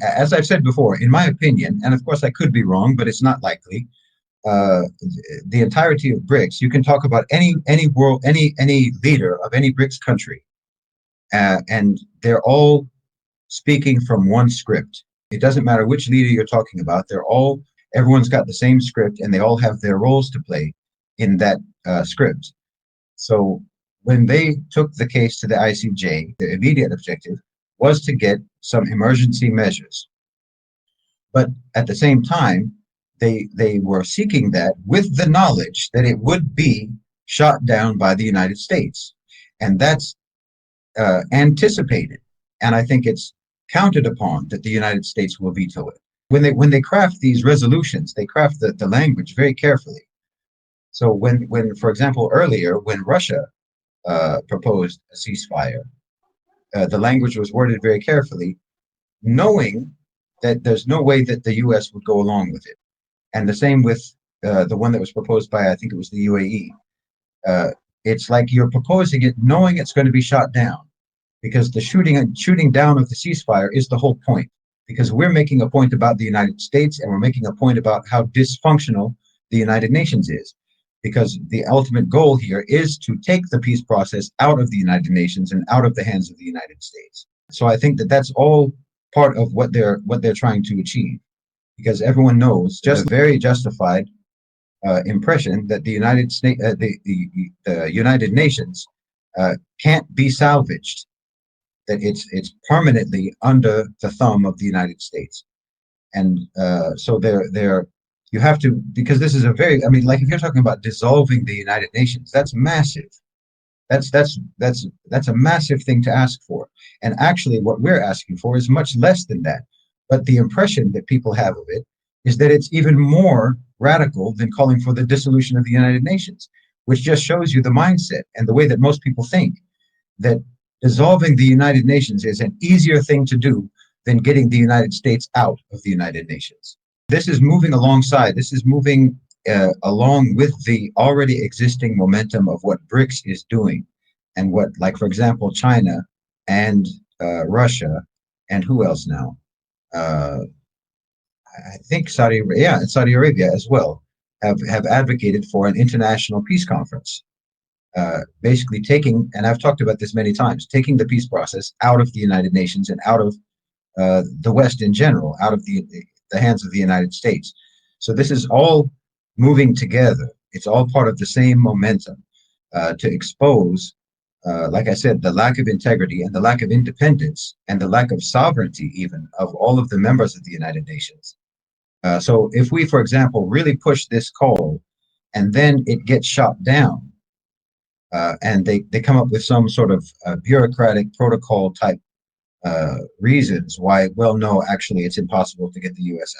As I've said before, in my opinion, and of course I could be wrong, but it's not likely, uh, the entirety of BRICS, you can talk about any leader of any BRICS country, and they're all speaking from one script. It doesn't matter which leader you're talking about. Everyone's got the same script, and they all have their roles to play in that script. So when they took the case to the ICJ, the immediate objective was to get some emergency measures. But at the same time, they were seeking that with the knowledge that it would be shot down by the United States. And that's anticipated. And I think it's counted upon that the United States will veto it. When they craft these resolutions, they craft the language very carefully. So when for example, earlier, when Russia proposed a ceasefire, the language was worded very carefully, knowing that there's no way that the US would go along with it. And the same with the one that was proposed by, I think it was the UAE. It's like you're proposing it knowing it's going to be shot down, because the shooting down of the ceasefire is the whole point. Because we're making a point about the United States, and we're making a point about how dysfunctional the United Nations is. Because the ultimate goal here is to take the peace process out of the United Nations and out of the hands of the United States. So I think that that's all part of what they're trying to achieve, because everyone knows just a very justified impression that the United States, the United Nations, can't be salvaged. That it's permanently under the thumb of the United States, and so you have to, because this is I mean, like if you're talking about dissolving the United Nations, that's massive. That's a massive thing to ask for. And actually, what we're asking for is much less than that. But the impression that people have of it is that it's even more radical than calling for the dissolution of the United Nations, which just shows you the mindset and the way that most people think, that dissolving the United Nations is an easier thing to do than getting the United States out of the United Nations. This is moving along with the already existing momentum of what BRICS is doing, and what, like, for example, China and Russia, and who else now? I think Saudi Arabia as well have advocated for an international peace conference. Basically taking, and I've talked about this many times, taking the peace process out of the United Nations and out of the West in general, out of the hands of the United States. So this is all moving together. It's all part of the same momentum to expose, like I said, the lack of integrity and the lack of independence and the lack of sovereignty even of all of the members of the United Nations. So if we, for example, really push this call and then it gets shot down, and they come up with some sort of bureaucratic protocol type reasons why, well, no, actually it's impossible to get the US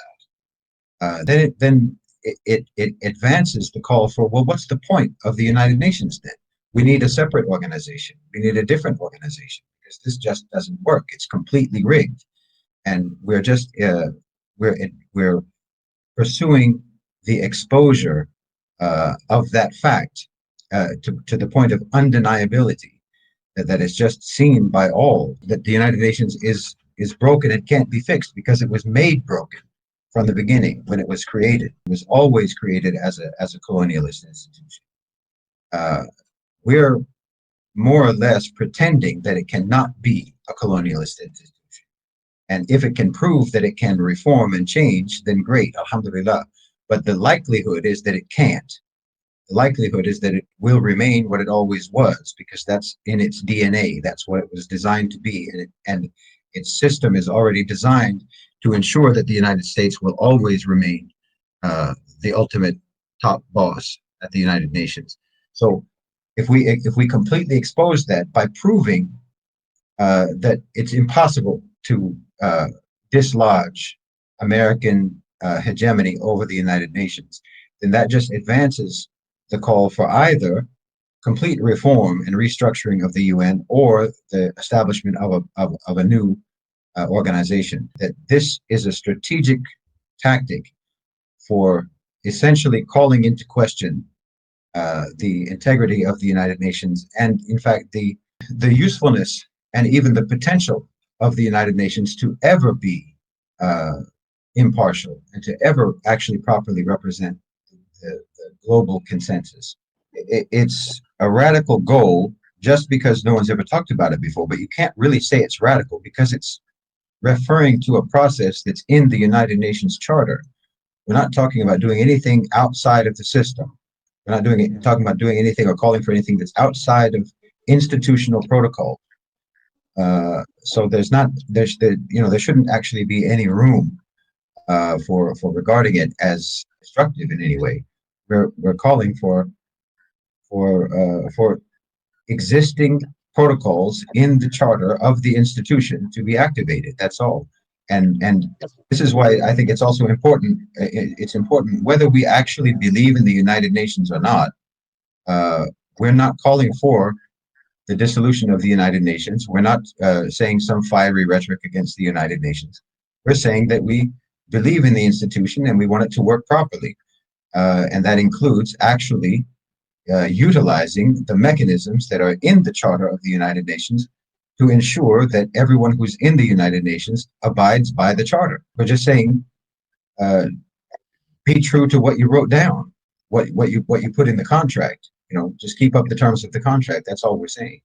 out. Then it advances the call for, well, what's the point of the United Nations then? We need a separate organization. We need a different organization, because this just doesn't work. It's completely rigged. And we're just, we're pursuing the exposure of that fact to the point of undeniability, that is just seen by all, that the United Nations is broken and can't be fixed because it was made broken from the beginning when it was created. It was always created as a colonialist institution. We're more or less pretending that it cannot be a colonialist institution. And if it can prove that it can reform and change, then great, alhamdulillah. But the likelihood is that it can't. The likelihood is that it will remain what it always was, because that's in its DNA. That's what it was designed to be. And its system is already designed to ensure that the United States will always remain the ultimate top boss at the United Nations. So if we completely expose that by proving that it's impossible to dislodge American hegemony over the United Nations, then that just advances the call for either complete reform and restructuring of the UN, or the establishment of a new organization. That this is a strategic tactic for essentially calling into question the integrity of the United Nations, and in fact the usefulness and even the potential of the United Nations to ever be uh, impartial and to ever actually properly represent the global consensus. It's a radical goal just because no one's ever talked about it before, but you can't really say it's radical because it's referring to a process that's in the United Nations Charter. We're not talking about doing anything outside of the system. We're not doing it, talking about doing anything or calling for anything that's outside of institutional protocol. So there shouldn't actually be any room for regarding it as destructive in any way. We're calling for existing protocols in the charter of the institution to be activated. That's all. And this is why I think it's also important. It's important whether we actually believe in the United Nations or not. Uh, we're not calling for the dissolution of the United Nations. We're not saying some fiery rhetoric against the United Nations. We're saying that we believe in the institution and we want it to work properly. And that includes actually utilizing the mechanisms that are in the Charter of the United Nations to ensure that everyone who's in the United Nations abides by the Charter. We're just saying, be true to what you wrote down, what you put in the contract. Just keep up the terms of the contract. That's all we're saying.